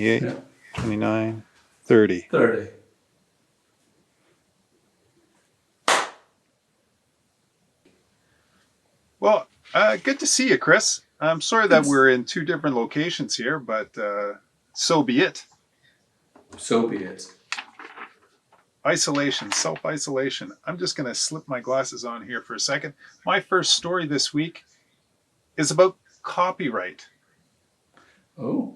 28, Yeah. 29, 30. 30. Well, good to see you, Chris. I'm sorry that we're in two different locations here, but so be it. So be it. Isolation, self-isolation. I'm just going to slip my glasses on here for a second. My first story this week is about copyright. Oh.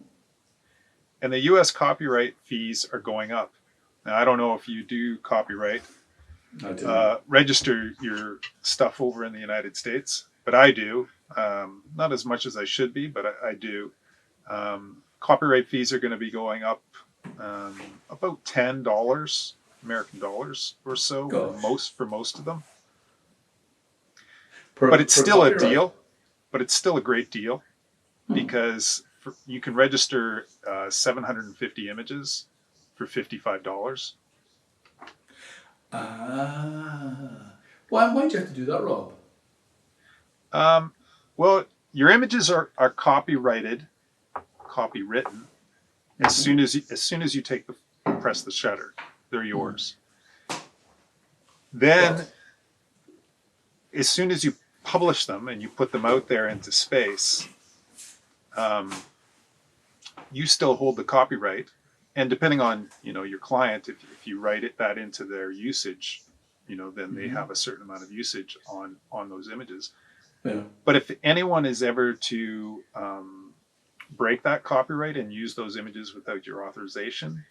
And the U.S. copyright fees are going up. Now, I don't know if you do copyright. I do. Register your stuff over in the United States, but I do. Not as much as I should be, but I do. Copyright fees are going to be going up about $10 American dollars or so for most of them. But it's still a deal. But it's still a great deal because you can register 750 images for $55. Why'd you have to do that, Rob? Well, your images are copyrighted, copywritten. As soon as you press the shutter, they're yours. Then, as soon as you publish them and you put them out there into space, you still hold the copyright. And depending on your client, if you write that into their usage, then they have a certain amount of usage on those images. Yeah. But if anyone is ever to break that copyright and use those images without your authorization,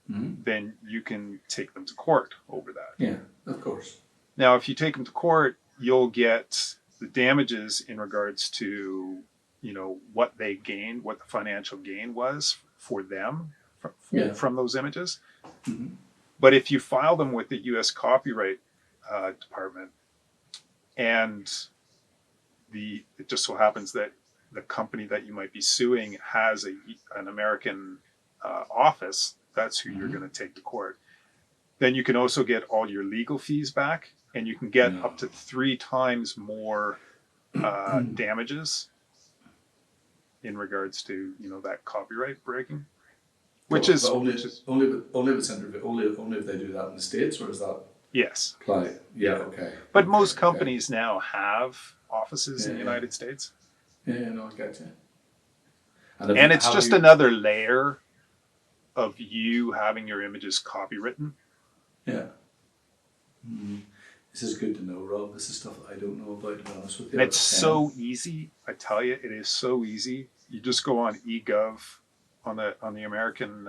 then you can take them to court over that. Yeah, of course. Now, if you take them to court, you'll get the damages in regards to what they gained, what the financial gain was for them from those images. But if you file them with the U.S. Copyright Department, and it just so happens that the company that you might be suing has an American office, that's who you're going to take to court. Then you can also get all your legal fees back, and you can get up to 3 times more damages in regards to that copyright breaking, only if they do that in the States, or is that? Yes. Apply? Yeah. Okay. But most companies now have offices in the United States. Yeah, no, I get you. And it's just another layer of you having your images copywritten. Yeah. This is good to know, Rob. This is stuff that I don't know about, to be honest with you. And it's so easy. I tell you, it is so easy. You just go on eGov, on the American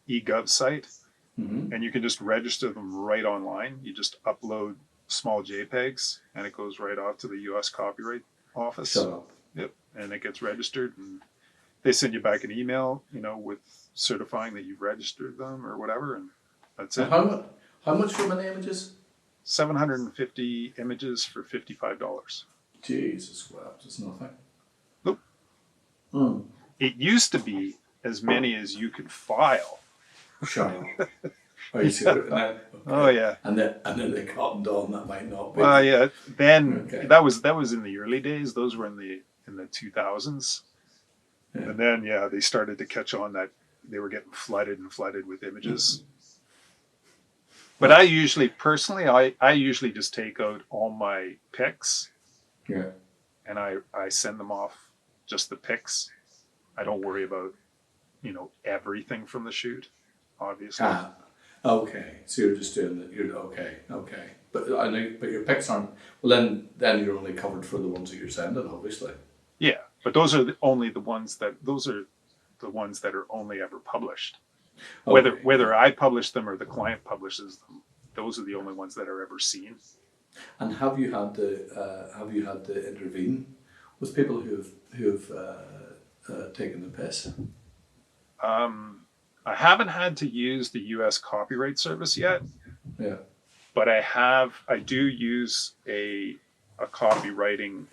eGov site, and you can just register them right online. You just upload small JPEGs, and it goes right off to the U.S. Copyright Office. Shut up. Yep, and it gets registered, and they send you back an email, with certifying that you've registered them or whatever, and that's it. How much for many images? 750 images for $55. Jesus, wow, that's nothing. Nope. It used to be as many as you could file. Shut up. Are you serious? Okay. Oh yeah. And then they cottoned on that might not be. Well, yeah. Then that was in the early days. Those were in the 2000s. Yeah. And then they started to catch on that they were getting flooded with images. But I usually just take out all my pics. Yeah. And I send them off just the pics. I don't worry about everything from the shoot, obviously. Okay. So you're just doing that. You're okay. But I know, but your pics aren't. Well, then you're only covered for the ones that you're sending, obviously. Yeah, but those are the ones that are only ever published. Okay. Whether I publish them or the client publishes them, those are the only ones that are ever seen. And have you had to intervene with people who have taken the piss? I haven't had to use the U.S. Copyright Service yet. Yeah. But I do use a copywriting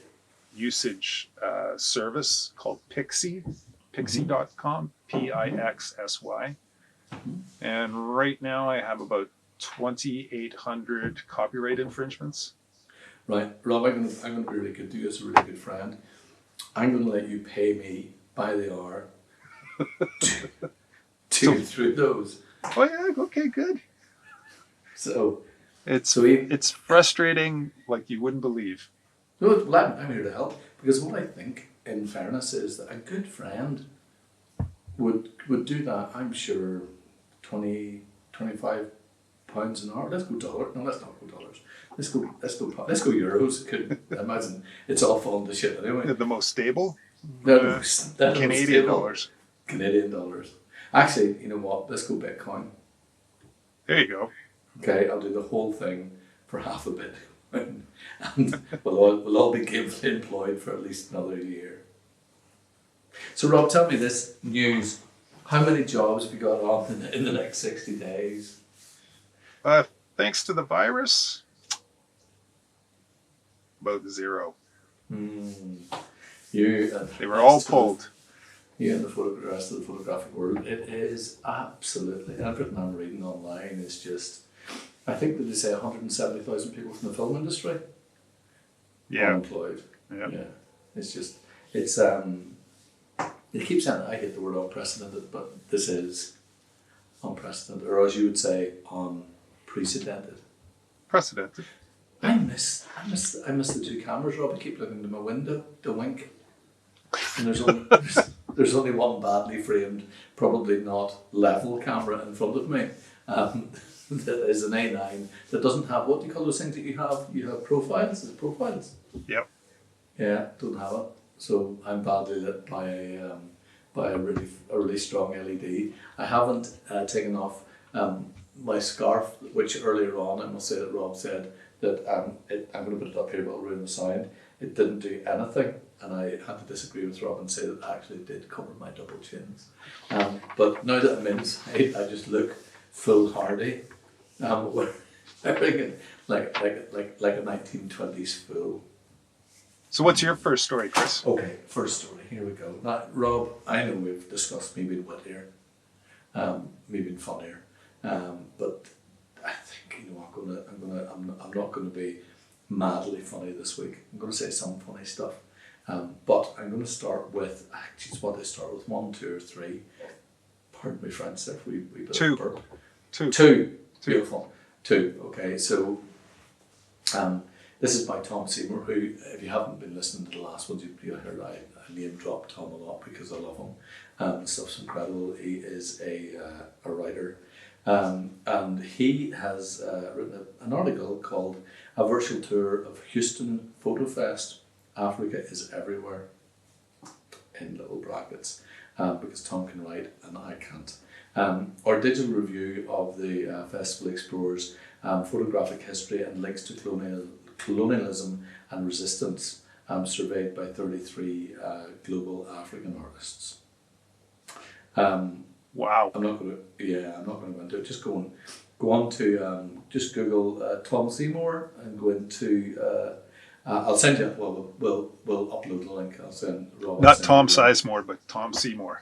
usage service called Pixsy, Pixsy.com, Pixsy. And right now I have about 2,800 copyright infringements. Right, Rob, I'm going to be really good to you as a really good friend. I'm going to let you pay me by the hour two through those. Oh yeah, okay, good. So It's it's frustrating like you wouldn't believe. no, well, I'm here to help because what I think, in fairness, is that a good friend would do that. I'm sure 20, 25 pounds an hour. Let's go dollar. No, let's not go dollars. Let's go euros. Could imagine it's all falling to shit anyway. The most stable They're Canadian dollars. Canadian dollars. Actually, you know what? Let's go Bitcoin. There you go. Okay, I'll do the whole thing for half a Bitcoin, and we'll all be gainfully employed for at least another year. So, Rob, tell me this news. How many jobs have you got on in the next 60 days? Thanks to the virus, about 0. They were all pulled. You and the rest of the photographic world. It is absolutely, everything I'm reading online is just, I think that they say 170,000 people from the film industry unemployed. Yeah. It's just, it's, they keep saying, I hate the word unprecedented, but this is unprecedented, or as you would say, unprecedented. Precedented. I miss the 2 cameras, Rob. I keep looking to my window to wink, and there's only one badly framed, probably not level camera in front of me. That is an A9 that doesn't have, what do you call those things that you have? You have profiles. Is it profiles? Yep. Yeah, don't have it. So I'm badly lit by a really strong LED. I haven't taken off my scarf, which earlier on I must say that Rob said that I'm going to put it up here, but I'll ruin the sound. It didn't do anything, and I had to disagree with Rob and say that it actually did cover my double chins. But now that I'm inside, I just look foolhardy. Wearing like a 1920s fool. So what's your first story, Chris? Okay, first story. Here we go. Now, Rob, I know we've discussed me being wittier, me being funnier, but I think I'm not going to be madly funny this week. I'm going to say some funny stuff, but I'm going to start with. I just want to start with 1, 2, or 3. Pardon me, French. There, we bit of 2. burp. 2. 2. Beautiful. 2. Okay, so this is by Tom Seymour, who, if you haven't been listening to the last ones, you've heard I name drop Tom a lot because I love him. The stuff's incredible. He is a writer, and he has written an article called "A Virtual Tour of Houston FotoFest. Africa is Everywhere," in little brackets, because Tom can write and I can't. Our digital review of the festival explores photographic history and links to colonialism and resistance, surveyed by 33 global African artists. Wow. I'm not going to go into it. Just go on to just Google Tom Seymour and go into. I'll send you. Well, we'll upload the link. I'll send Rob. Not Tom Sizemore, but Tom Seymour.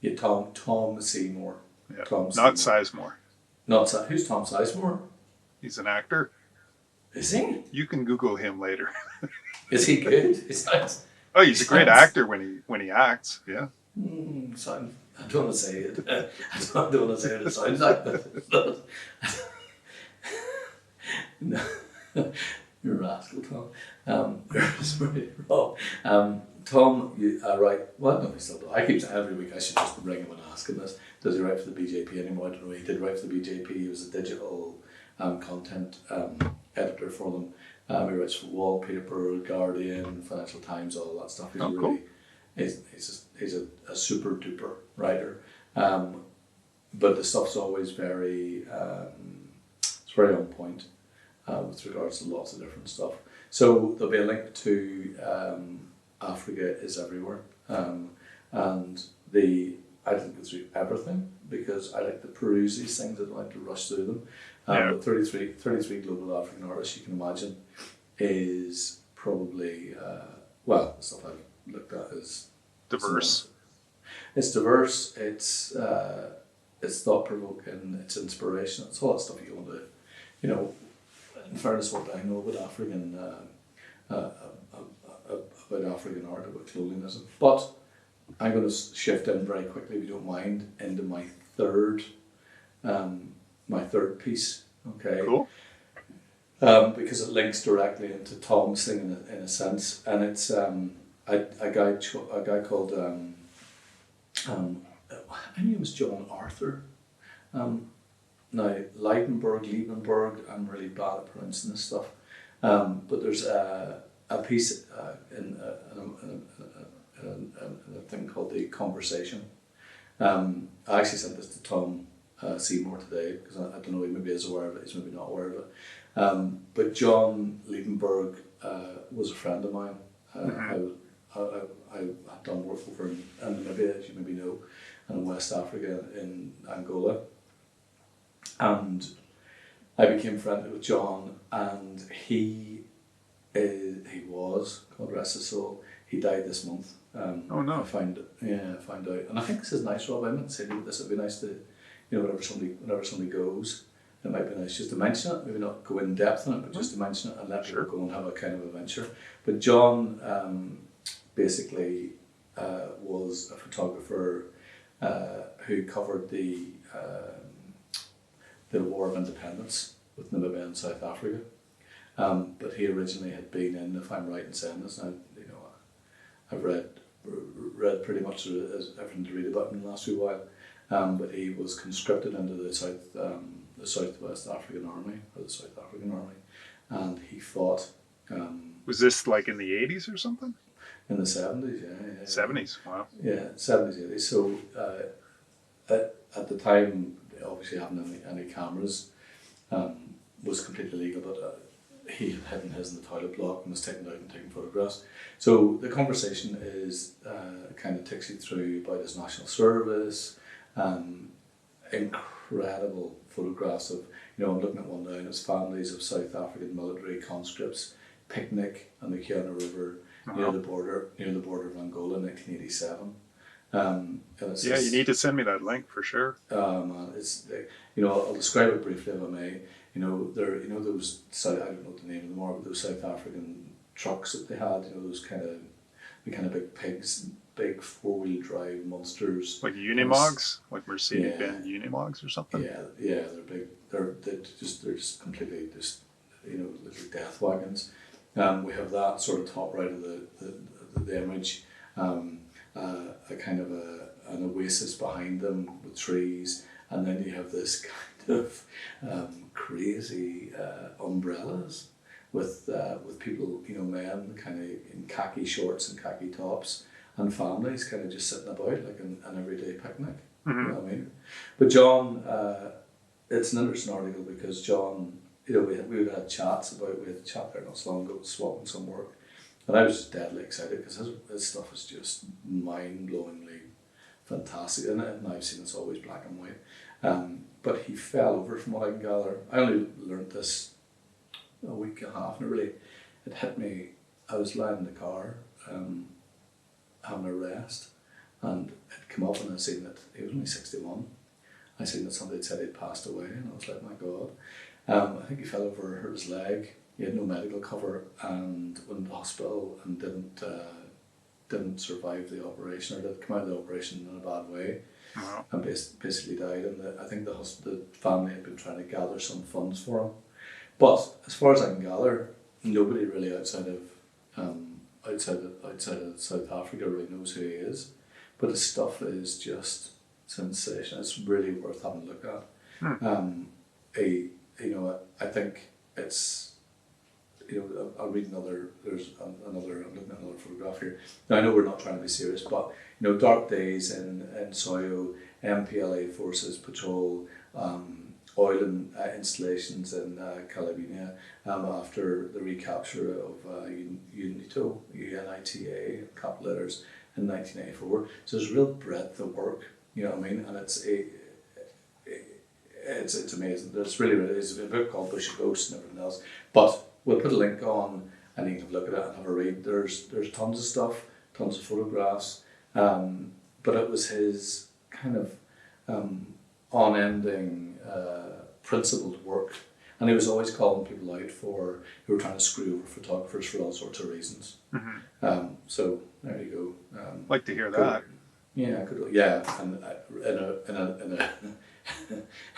Yeah, Tom Seymour. Yeah. Tom Not Seymour. Sizemore. Who's Tom Sizemore? He's an actor. Is he? You can Google him later. Is he good? Is that? Oh, he's a great actor when he acts. Yeah. I don't want to say it. I don't want to say what it sounds like. But no, you're a rascal, Tom. Sorry, Rob. Tom, you right? Well, no, he's still. I keep saying every week I should just ring him and ask him this. Does he write for the BJP anymore? I don't know. He did write for the BJP. He was a digital content editor for them. He writes for Wallpaper, Guardian, Financial Times, all that stuff. He's cool. He's a super duper writer, but the stuff's always very it's very on point with regards to lots of different stuff. So there'll be a link to Africa is Everywhere, and I didn't go through everything because I like to peruse these things. I don't like to rush through them. But 33 global African artists, you can imagine, is probably the stuff I've looked at is Diverse. It's diverse. It's thought provoking. It's inspirational. It's all that stuff you want to, In fairness, what I know about African art, about colonialism, but I'm going to shift in very quickly, if you don't mind, into my third piece. Okay. Cool. Because it links directly into Tom's thing in a sense, and it's a guy called I think it was John Arthur. Now Liebenberg. I'm really bad at pronouncing this stuff, but there's a piece in a thing called The Conversation. I actually sent this to Tom Seymour today because I don't know, he maybe is aware of it, he's maybe not aware of it. But John Liebenberg was a friend of mine. I had done work over in Namibia, as you maybe know, and in West Africa, in Angola. And I became friendly with John, and he was, God rest his soul, he died this month. Oh no! I found out, and I think this is nice, Rob. I meant to say this would be nice to, whenever somebody goes, it might be nice just to mention it. Maybe not go in depth on it, but just to mention it and let people go and have a kind of adventure. But John basically was a photographer who covered the War of Independence with Namibia and South Africa. But he originally had been in, if I'm right in saying this, now I've read pretty much everything to read about him in the last few while. But he was conscripted into the Southwest African Army, or the South African Army, and he fought. Was this like in the 80s or something? In the 70s, yeah. 70s, wow. Yeah, 70s, 80s. So at the time, obviously having any cameras was completely legal, but he had hidden his in the toilet block and was taken out and taking photographs. So the conversation is kind of takes you through about his national service, incredible photographs of, I'm looking at one now, and it's families of South African military conscripts picnic on the Canon River near the border of Angola in 1987. Yeah, you need to send me that link for sure. Man, it's I'll describe it briefly if I may. Those I don't know the name of them are, but those South African trucks that they had. Those kind of big pigs, big 4-wheel drive monsters. Like Unimogs, like Mercedes-Benz Unimogs or something. Yeah, they're big. They're just completely little death wagons. We have that sort of top right of the image. A kind of an oasis behind them with trees, and then you have this kind of crazy umbrellas with people, men kind of in khaki shorts and khaki tops, and families kind of just sitting about like an everyday picnic. Mm-hmm. You know what I mean? But John, it's an interesting article because John, we would have chats about, we had a chat there not so long ago, swapping some work. And I was just deadly excited because his stuff is just mind-blowingly fantastic. And I've seen it's always black and white. But he fell over, from what I can gather. I only learned this a week and a half, and it hit me. I was lying in the car, having a rest, and it came up and I seen that he was only 61. I seen that somebody had said he'd passed away, and I was like, my God. I think he fell over, hurt his leg. He had no medical cover and went to the hospital and didn't survive the operation, or did come out of the operation in a bad way. Wow. And basically died. And I think the family had been trying to gather some funds for him. But as far as I can gather, nobody really outside of South Africa really knows who he is. But his stuff is just sensational. It's really worth having a look at. I think it's. I'll read another. I'm looking at another photograph here. Now I know we're not trying to be serious, but dark days in Soyo, MPLA forces patrol oil and installations in Calabria after the recapture of UNITA, capital letters, in 1984. So there's a real breadth of work. You know what I mean? And it's amazing. It's really it's a book called Bush of Ghosts and everything else, but. We'll put a link on and you can have a look at it and have a read. There's tons of stuff, tons of photographs, but it was his kind of unending principled work, and he was always calling people out who were trying to screw over photographers for all sorts of reasons. Mm-hmm. So there you go. Like to hear cool. that. Yeah, I could. Yeah, and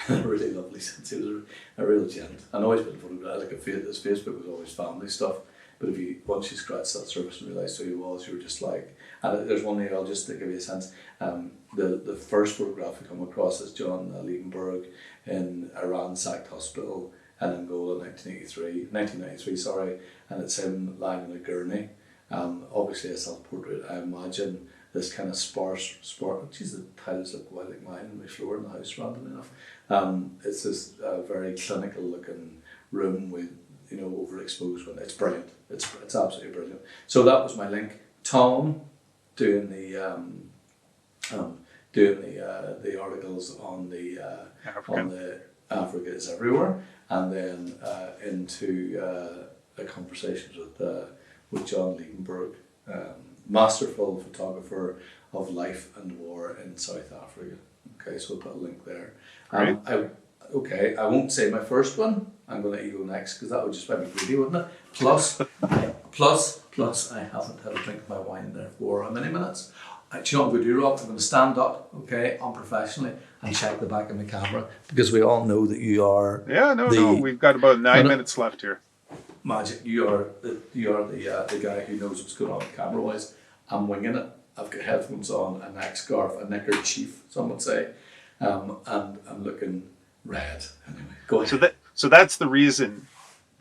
in a really lovely sense, he was a real gent. I know he's been photographed. Like his Facebook was always family stuff, but if you once you scratch that surface and realised who he was, you were just like. And there's one thing I'll just to give you a sense. The first photograph we come across is John Liebenberg in a ransacked hospital in Angola in 1993, sorry, and it's him lying in a gurney. Obviously a self-portrait. I imagine this kind of geez, the tiles look quite like mine on my floor in the house, randomly enough. It's this very clinical looking room with, overexposed window. It's brilliant. It's absolutely brilliant. So that was my link. Tom doing the articles on the Africa is everywhere, and then into conversations with John Liebenberg, masterful photographer of life and war in South Africa. Okay, so we'll put a link there. I won't say my first one. I'm going to let you go next because that would just make me greedy, wouldn't it? Plus, I haven't had a drink of my wine there for how many minutes? Do you know what I'm going to do, Rob? I'm going to stand up, okay, unprofessionally, and check the back of my camera because we all know that you are. Yeah, no, we've got about 9 minutes left here. Magic, you are the guy who knows what's going on camera wise. I'm winging it. I've got headphones on, a neck scarf, a neckerchief, some would say, and I'm looking red. Anyway, go ahead. So that's the reason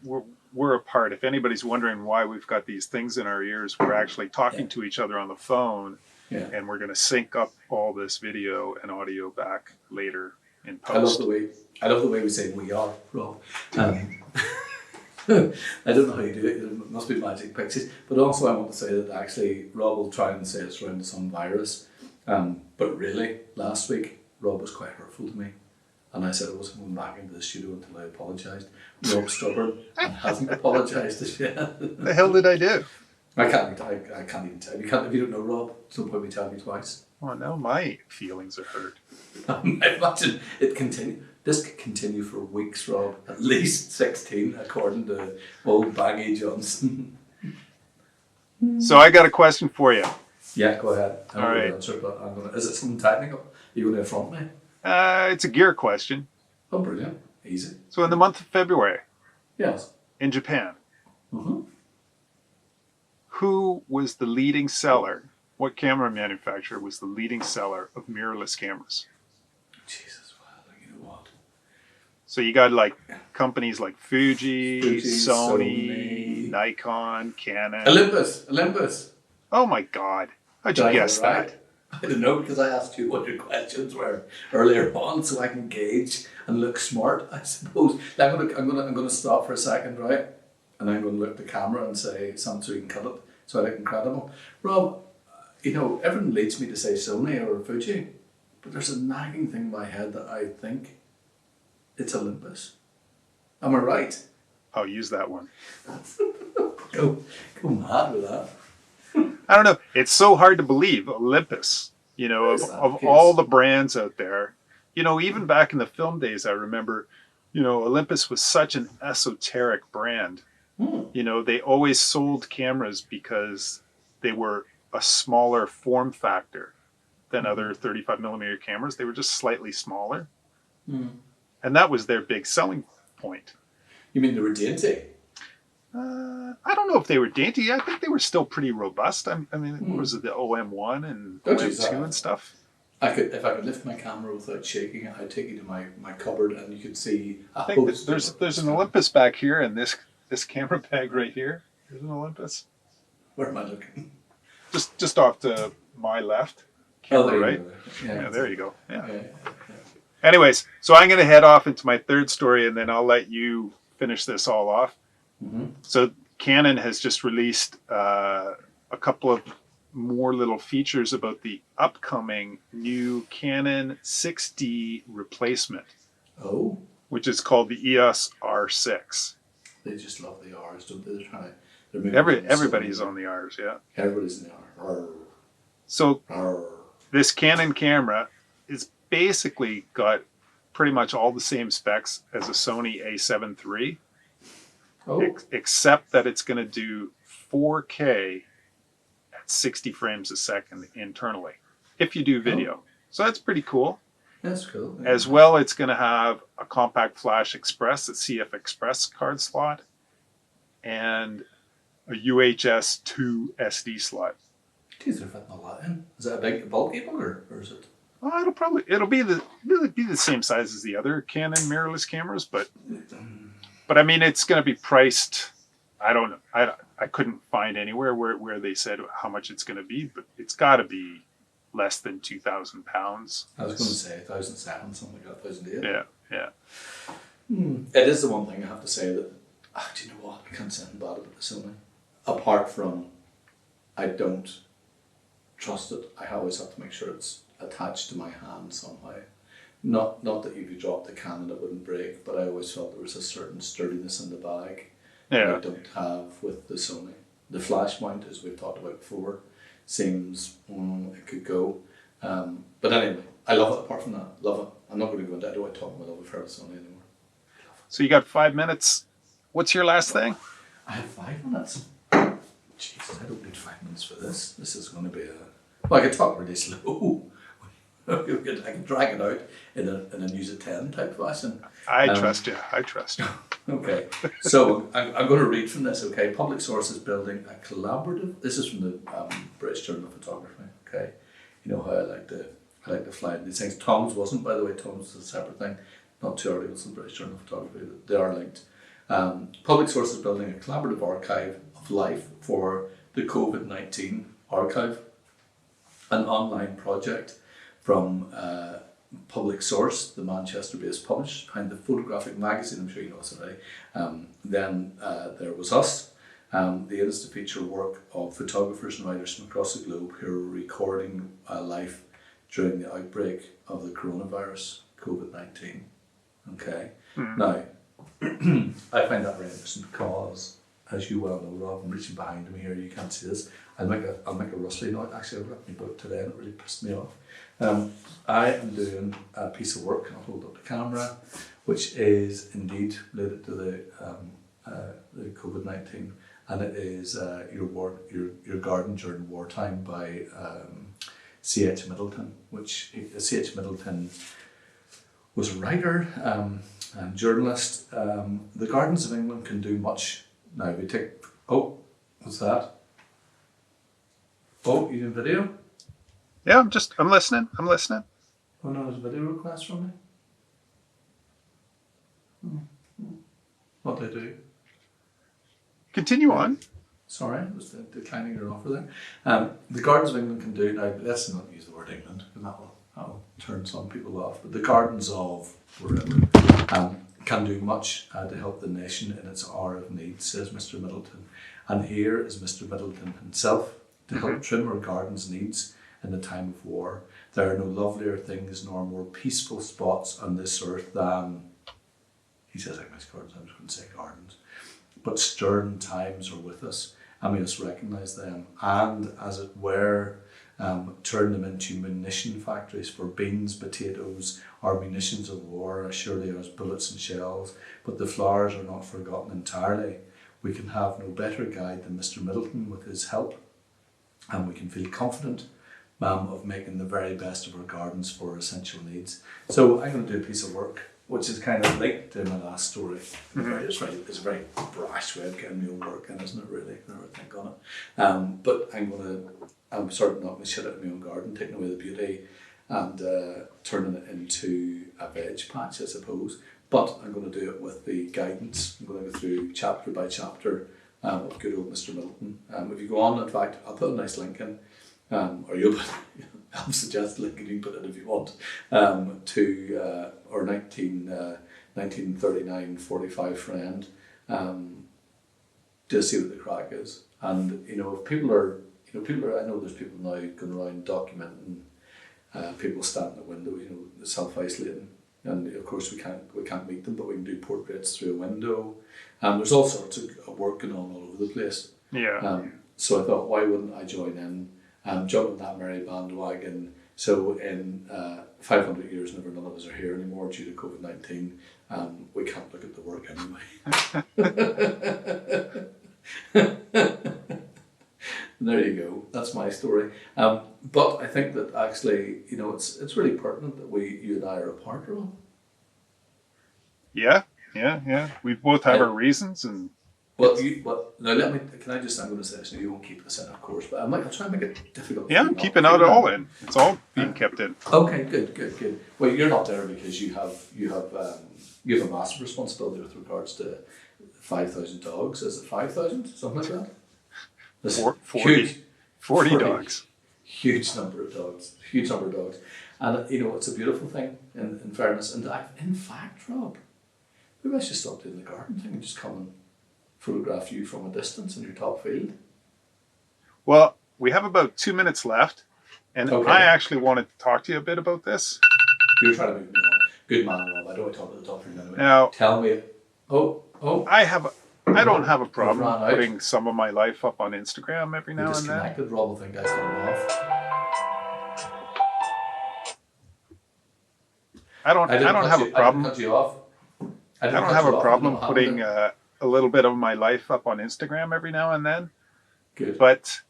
we're apart. If anybody's wondering why we've got these things in our ears, we're actually talking to each other on the phone, and we're going to sync up all this video and audio back later in post. I love the way we say we are, Rob. I don't know how you do it. It must be magic Pixsy. But also I want to say that actually Rob will try and say it's around some virus. But really, last week, Rob was quite hurtful to me. And I said I wasn't going back into the studio until I apologised. Rob's stubborn and hasn't apologised as yet. The hell did I do? I can't even tell you. If you don't know Rob, there's no point me telling you twice. Oh, now my feelings are hurt. I imagine this could continue for weeks, Rob. At least 16, according to old Baggy Johnson. So I got a question for you. Yeah, go ahead. All right. Answer, but is it something technical? Are you going to affront me? It's a gear question. Oh, brilliant. Easy. So in the month of February, yes, in Japan, who was the leading seller? What camera manufacturer was the leading seller of mirrorless cameras? Jesus, well, you know what? So you got like companies like Fuji, Sony, Nikon, Canon. Olympus. Oh my God. How'd you guess that? I don't know, because I asked you what your questions were earlier on, so I can gauge and look smart, I suppose. I'm gonna stop for a second, right? And I'm gonna look at the camera and say something so you can cut it, so I look incredible. Rob, everyone leads me to say Sony or Fuji, but there's a nagging thing in my head that I think it's Olympus. Am I right? I'll use that one. Go mad with that. I don't know. It's so hard to believe. Olympus, of all the brands out there, even back in the film days, I remember, Olympus was such an esoteric brand. They always sold cameras because they were a smaller form factor than other 35 millimeter cameras. They were just slightly smaller. And that was their big selling point. You mean they were dainty? I don't know if they were dainty. I think they were still pretty robust. I mean, was it the OM1 and OM2 and stuff? If I could lift my camera without shaking it, I'd take you to my cupboard and you could see. I think there's an Olympus back here and this camera bag right here. There's an Olympus. Where am I looking? Just off to my left. Camera right. Yeah, there you go. Yeah. Anyways, so I'm going to head off into my third story and then I'll let you finish this all off. So Canon has just released a couple of more little features about the upcoming new Canon 6D replacement. Oh. Which is called the EOS R6. They just love the R's, don't they? Everybody's on the R's, yeah. Everybody's in the R. So this Canon camera is basically got pretty much all the same specs as a Sony A7III. Except that it's going to do 4K at 60 frames a second internally. if you do video. So that's pretty cool. That's cool. Yeah. As well, it's going to have a compact flash express, a CF Express card slot, and a UHS 2 SD slot. Geez, they're fitting a lot in. Is that a big bulky one or is it? Well, it'll be the same size as the other Canon mirrorless cameras, but I mean it's going to be priced. I don't know. I couldn't find anywhere where they said how much it's going to be, but it's got to be less than £2,000. I was going to say 1,007, something like that, 1,008. Yeah. It is the one thing I have to say that, do you know what? I can't say anything bad about the Sony. Apart from, I don't trust it. I always have to make sure it's attached to my hand somehow. Not that if you drop the Canon it wouldn't break, but I always felt there was a certain sturdiness in the bag that I don't have with the Sony. The flash mount, as we've talked about before, seems it could go. But anyway, I love it. Apart from that, love it. I'm not going to go into talking about my love affair with Sony anymore. So you got 5 minutes. What's your last thing? I have 5 minutes. Jesus, I don't need 5 minutes for this. This is going to be well, I can talk really slow. I can drag it out in a news at 10 type fashion. I trust you. I trust you. Okay, so I'm going to read from this. Okay, public sources building a collaborative. This is from the British Journal of Photography. Okay, you know how I like to fly in these things. Tom's wasn't, by the way. Tom's is a separate thing. Not two articles in the British Journal of Photography. They are linked. Public sources building a collaborative archive of life for the COVID-19 archive, an online project from Public Source, the Manchester-based publisher behind the photographic magazine. I'm sure you know this already. Then there was us. The aims to feature work of photographers and writers from across the globe who are recording life during the outbreak of the coronavirus, COVID-19. Okay. Now, I find that very interesting because, as you well know, Rob, I'm reaching behind me here. You can't see this. I'll make a rustling noise. Actually, I read my book today, and it really pissed me off. I am doing a piece of work. I'll hold up the camera, which is indeed related to the COVID-19, and it is your garden during wartime by C.H. Middleton, which C.H. Middleton was a writer and journalist. The gardens of England can do much. Now we take. Oh, what's that? Oh, you doing video? Yeah, I'm listening. Oh no, there's a video request from me. What did I do? Continue on. Sorry, it was declining your offer there. The Gardens of England can do, now let's not use the word England, because that'll turn some people off, but the Gardens of wherever can do much to help the nation in its hour of need, says Mr. Middleton. And here is Mr. Middleton himself to help trim our gardens' needs in the time of war. There are no lovelier things nor more peaceful spots on this earth than, he says like nice gardens, I'm just going to say gardens, but stern times are with us, and we must recognise them and, as it were, turn them into munition factories for beans, potatoes, or munitions of war as surely as bullets and shells. But the flowers are not forgotten entirely. We can have no better guide than Mr. Middleton with his help, and we can feel confident of making the very best of our gardens for our essential needs. So I'm going to do a piece of work which is kind of linked to my last story. It's a very brash way of getting my own work in, isn't it, really? I never think on it. But I'm sort of knocking the shit out of my own garden, taking away the beauty and turning it into a veg patch, I suppose. But I'm going to do it with the guidance. I'm going to go through chapter by chapter of good old Mr. Middleton. If you go on, in fact, I'll put a nice link in, or you'll put, I'll suggest a link and you can put it if you want, to our 1939 45 friend, to see what the crack is. And, if people are, I know there's people now going around documenting people standing at the window, self-isolating. And of course we can't meet them, but we can do portraits through a window. There's all sorts of work going on all over the place. Yeah. So I thought, why wouldn't I join in and jump on that merry bandwagon? So in 500 years, never none of us are here anymore due to COVID-19. We can't look at the work anyway. And there you go. That's my story. But I think that actually, you know, it's really pertinent that you and I are apart, Rob. Yeah. We both have our reasons, and now can I just, I'm going to say this, now you won't keep this in, of course, but I'll try and make it difficult. yeah, I'm keeping it all in. It's all being kept in. Okay, good. Well, you're not there because you have a massive responsibility with regards to 5,000 dogs. Is it 5,000? Something like that? 40 dogs. Huge number of dogs. And, you know, it's a beautiful thing, in fairness. And in fact, Rob, maybe I should stop doing the garden thing and just come and photograph you from a distance in your top field. Well, we have about 2 minutes left, and Okay. I actually wanted to talk to you a bit about this. You're trying to move me on. Good man, Rob. I don't want to talk about the top field anyway. Now, tell me. Oh. I don't have a problem Ran out. putting some of my life up on Instagram every now and then. Disconnected. Rob will think I turned him off. I don't have a problem. I didn't cut you off. I don't have a problem putting a little bit of my life up on Instagram every now and then. Good. But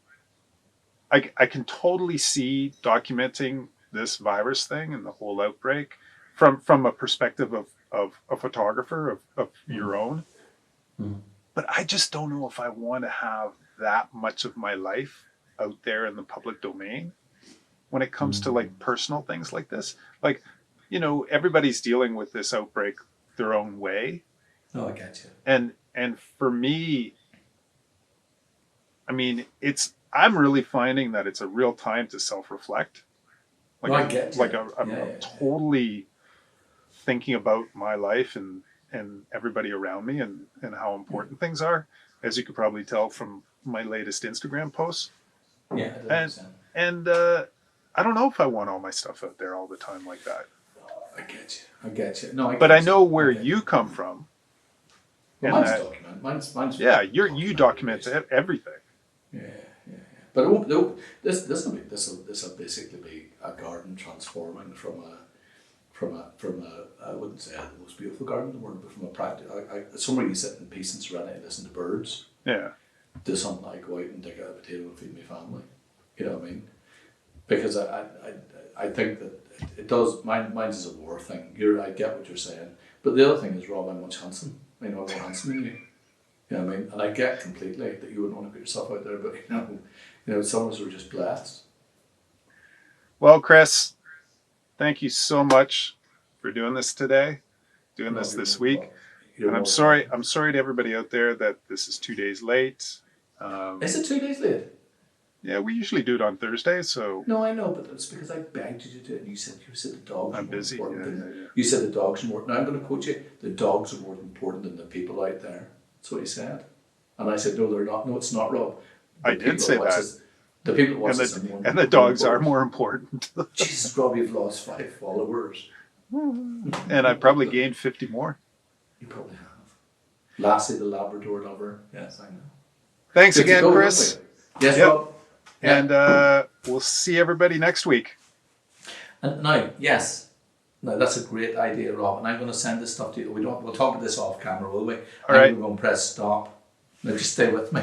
I can totally see documenting this virus thing and the whole outbreak from a perspective of a photographer of your own. Mm. But I just don't know if I want to have that much of my life out there in the public domain when it comes to like personal things like this. Like, you know, everybody's dealing with this outbreak their own way. Oh, I get you. And for me, I mean, I'm really finding that it's a real time to self-reflect. Like, I get you. Like I'm totally thinking about my life and everybody around me and how important things are, as you could probably tell from my latest Instagram posts. Yeah, I understand. And I don't know if I want all my stuff out there all the time like that. I get you. No, But I know where you come from. Well, mine's document. Mine's yeah, you document everything. Yeah. But it won't. This will basically be a garden transforming from a I wouldn't say the most beautiful garden in the world, but from a practice, somewhere you sit in peace and serenity and listen to birds. Yeah. Do something like go out and dig out a potato and feed my family. You know what I mean? Because I think that it does. Mine is a war thing. I get what you're saying, but the other thing is, Rob, I'm much handsome. I'm more handsome than you. You know what I mean? And I get completely that you wouldn't want to put yourself out there, but you know, some of us are just blessed. Well, Chris, thank you so much for doing this today, this week. And I'm sorry to everybody out there that this is 2 days late. Is it 2 days late? Yeah, we usually do it on Thursday, so. No, I know, but it's because I begged you to do it, and you said the dogs. I'm busy. Yeah. You said the dogs are more. Now I'm going to quote you: the dogs are more important than the people out there. That's what he said, and I said, no, they're not. No, it's not, Rob. I did say that. The people that watch this are more. And the dogs are more important. Jesus, Rob, you've lost 5 followers. And I probably gained 50 more. You probably have. Lassie, the Labrador lover. Yes, I know. Thanks again, Chris. Yes, yep. Rob. And we'll see everybody next week. And now, that's a great idea, Rob. And I'm going to send this stuff to you. We'll talk about this off camera, will we? All right. We're going to press stop. Now, just stay with me.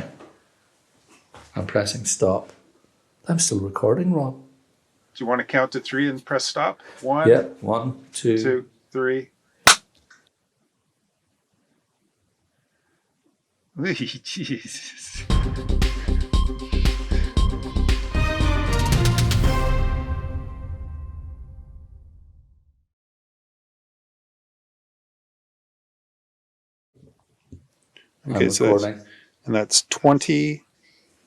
I'm pressing stop. I'm still recording, Rob. Do you want to count to 3 and press stop? 1. Yeah. 1, 2, 3. Jesus. Okay, so that's 20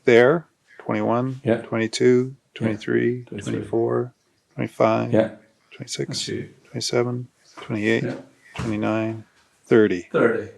there, 21, 22, 23, 24, 25, 26, 27, 28, 29, 30.